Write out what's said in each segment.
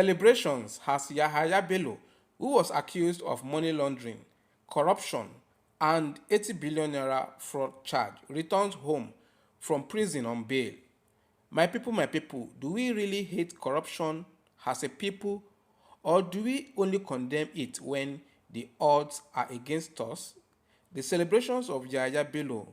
Celebrations has Yahaya Bello, who was accused of money laundering, corruption, and 80 billion naira fraud charge, returns home from prison on bail. My people, do we really hate corruption as a people, or do we only condemn it when the odds are against us? The celebrations of Yahaya Bello,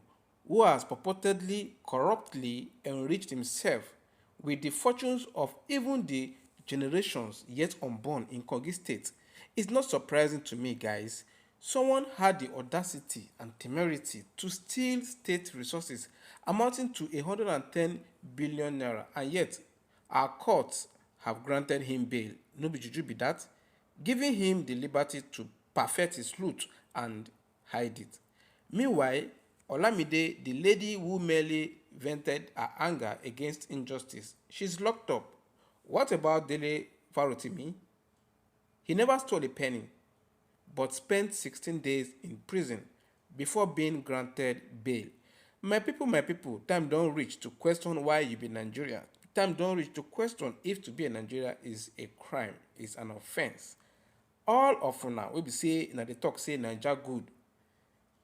who has purportedly corruptly enriched himself with the fortunes of even the generations yet unborn in Kogi State, is not surprising to me, guys. Someone had the audacity and temerity to steal state resources amounting to 110 billion naira, and yet our courts have granted him bail. No be juju be that, giving him the liberty to perfect his loot and hide it. Meanwhile, Olamide, the lady who merely vented her anger against injustice, she's locked up. What about Dele Farotimi? He never stole a penny, but spent 16 days in prison before being granted bail. My people, time don't reach to question why you be Nigeria. Time don't reach to question if to be a Nigeria is a crime, is an offense. All of una we be say na dey talk say Naija good.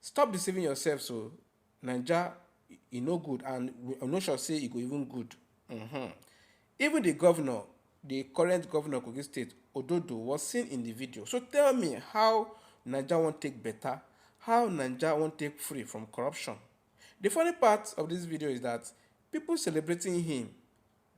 Stop deceiving yourself. So Naija e no good, and I'm not sure say e go even good. Even the governor, the current governor of Kogi State, Ododo, was seen in the video. So tell me how Naija won't take better, how Naija won't take free from corruption. The funny part of this video is that people celebrating him,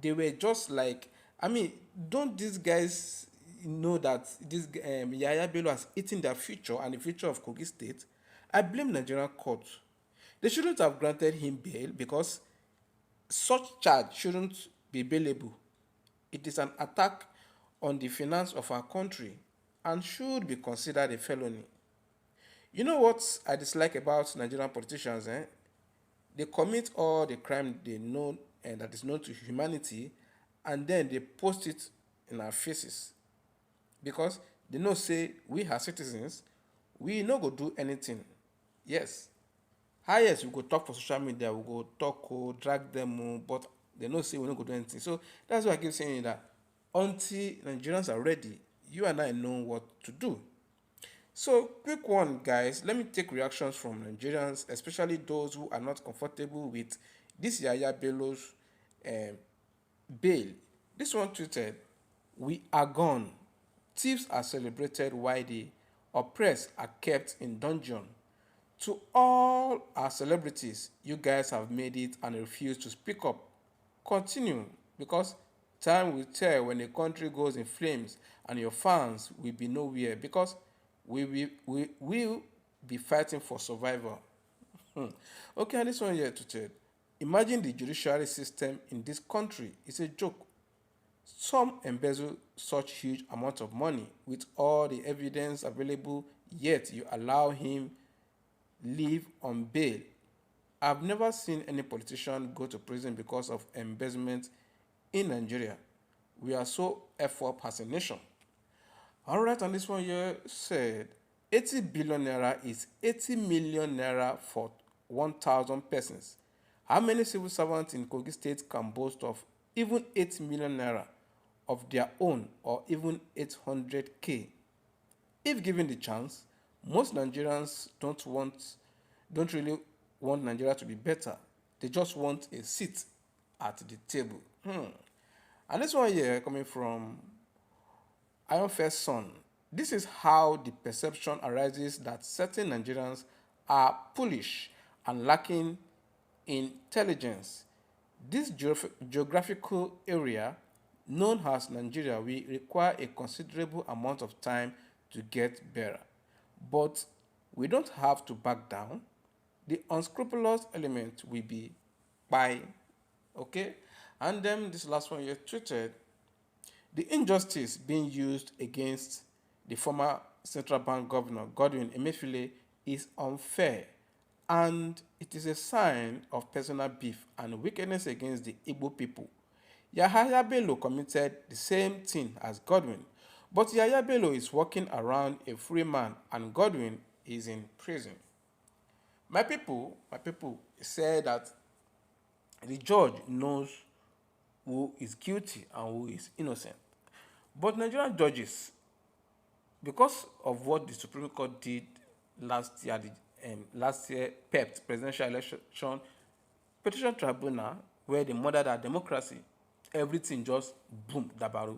they were just like, I mean, don't these guys know that this Yahaya Bello has eaten their future and the future of Kogi State? I blame Nigerian courts. They shouldn't have granted him bail because such charge shouldn't be bailable. It is an attack on the finance of our country and should be considered a felony. You know what I dislike about Nigerian politicians? They commit all the crime they know and that is known to humanity, and then they post it in our faces because they know say we as citizens, we no go do anything. Yes, highest we go talk for social media, we go talk, drag them, but they know say we no go do anything. So that's why I keep saying that until Nigerians are ready, you and I know what to do. So quick one, guys, let me take reactions from Nigerians, especially those who are not comfortable with this Yahaya Bello's bail. This one tweeted, "We are gone. Thieves are celebrated while the oppressed are kept in dungeon. To all our celebrities, you guys have made it and refuse to speak up. Continue, because time will tell when the country goes in flames and your fans will be nowhere, because we will be fighting for survival." Okay, and this one here tweeted, "Imagine the judiciary system in this country. It's a joke. Some embezzle such huge amount of money with all the evidence available, yet you allow him live on bail. I've never seen any politician go to prison because of embezzlement in Nigeria. We are so F up as a nation." All right, and this one here said, 80 billion naira is 80 million naira for 1,000 persons. How many civil servants in Kogi State can boast of even 8 million naira of their own, or even 800k? If given the chance, most Nigerians don't really want Nigeria to be better. They just want a seat at the table. And this one here coming from Iron First Son. This is how the perception arises that certain Nigerians are foolish and lacking intelligence. This geographical area known as Nigeria will require a considerable amount of time to get better. But we don't have to back down. The unscrupulous element will be by, okay? And then this last one you tweeted, "The injustice being used against the former Central Bank Governor Godwin Emefiele is unfair, and it is a sign of personal beef and wickedness against the Igbo people. Yahaya Bello committed the same thing as Godwin, but Yahaya Bello is walking around a free man and Godwin is in prison." My people say that the judge knows who is guilty and who is innocent. But Nigerian judges, because of what the Supreme Court did last year, PEPT, Presidential Election Petition Tribunal, where they murdered our democracy, everything just boom, dabaru.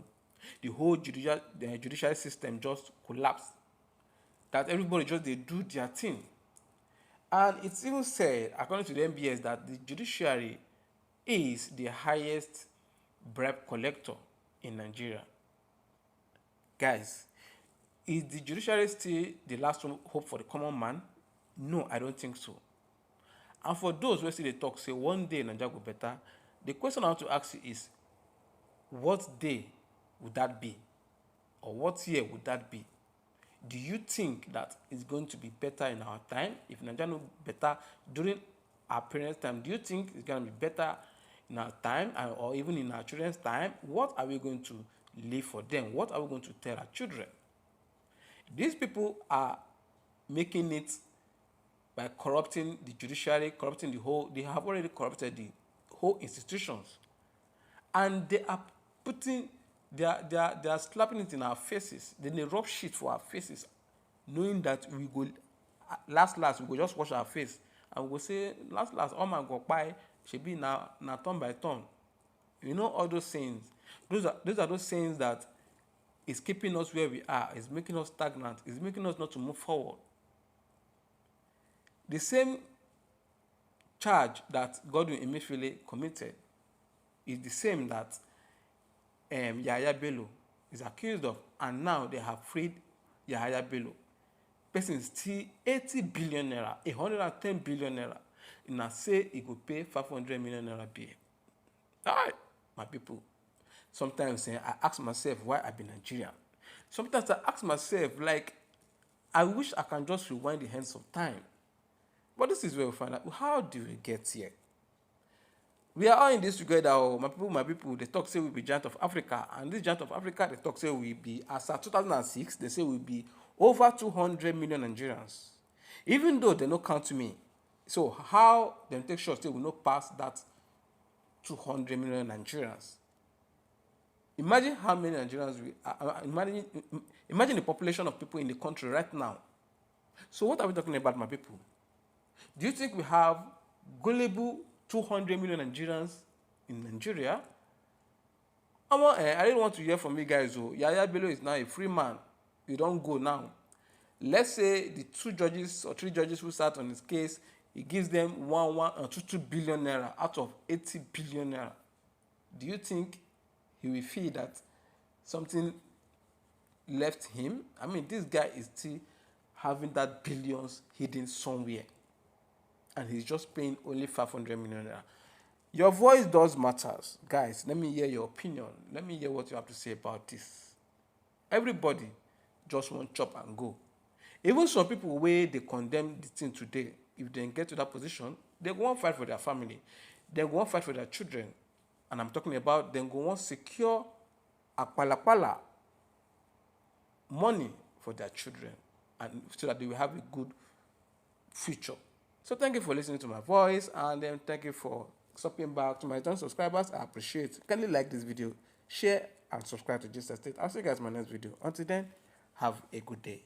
The whole judicial system just collapsed. That everybody just they do their thing. And it's even said, according to the MBS, that the judiciary is the highest bribe collector in Nigeria. Guys, is the judiciary still the last hope for the common man? No, I don't think so. And for those who still they talk, say one day Nigeria will be better, the question I want to ask you is, what day would that be? Or what year would that be? Do you think that it's going to be better in our time? If Nigeria will be better during our parents' time, do you think it's going to be better in our time or even in our children's time? What are we going to leave for them? What are we going to tell our children? These people are making it by corrupting the judiciary, corrupting the whole, they have already corrupted the whole institutions. And they are putting, they are slapping it in our faces. Then they rub shit for our faces, knowing that we go, last, we go just wash our face. And we go say, last, oh my God, bye, should be now turn by turn. You know all those sayings. Those are those sayings that is keeping us where we are, is making us stagnant, is making us not to move forward. The same charge that Godwin Emefiele committed is the same that Yahaya Bello is accused of, and now they have freed Yahaya Bello. Person still 80 billion naira, 110 billion naira. And I say he could pay 500 million naira bail. All right, my people. Sometimes I ask myself why I be Nigerian. Sometimes I ask myself, like, I wish I can just rewind the hands of time. But this is where we find out, how do we get here? We are all in this together. Oh, my people, they talk say we be giant of Africa. And this giant of Africa, they talk say we be, as of 2006, they say we be over 200 million Nigerians. Even though they don't count me. So how them take sure say we not pass that 200 million Nigerians? Imagine how many Nigerians we are. Imagine the population of people in the country right now. So what are we talking about, my people? Do you think we have gullible 200 million Nigerians in Nigeria? I didn't want to hear from you guys. Yahaya Bello is now a free man. You don't go now. Let's say the 2 judges or 3 judges who sat on his case, he gives them 2 billion naira out of 80 billion naira. Do you think he will feel that something left him? I mean, this guy is still having that billions hidden somewhere. And he's just paying only 500 million naira. Your voice does matters. Guys, let me hear your opinion. Let me hear what you have to say about this. Everybody just want chop and go. Even some people where they condemn the thing today, if they get to that position, they go and fight for their family. They go and fight for their children. And I'm talking about them go and secure akpalakpala money for their children, and so that they will have a good future. So thank you for listening to my voice, and then thank you for stopping back. To my return subscribers, I appreciate it. Kindly like this video, share, and subscribe to Gist Estate. I'll see you guys in my next video. Until then, have a good day.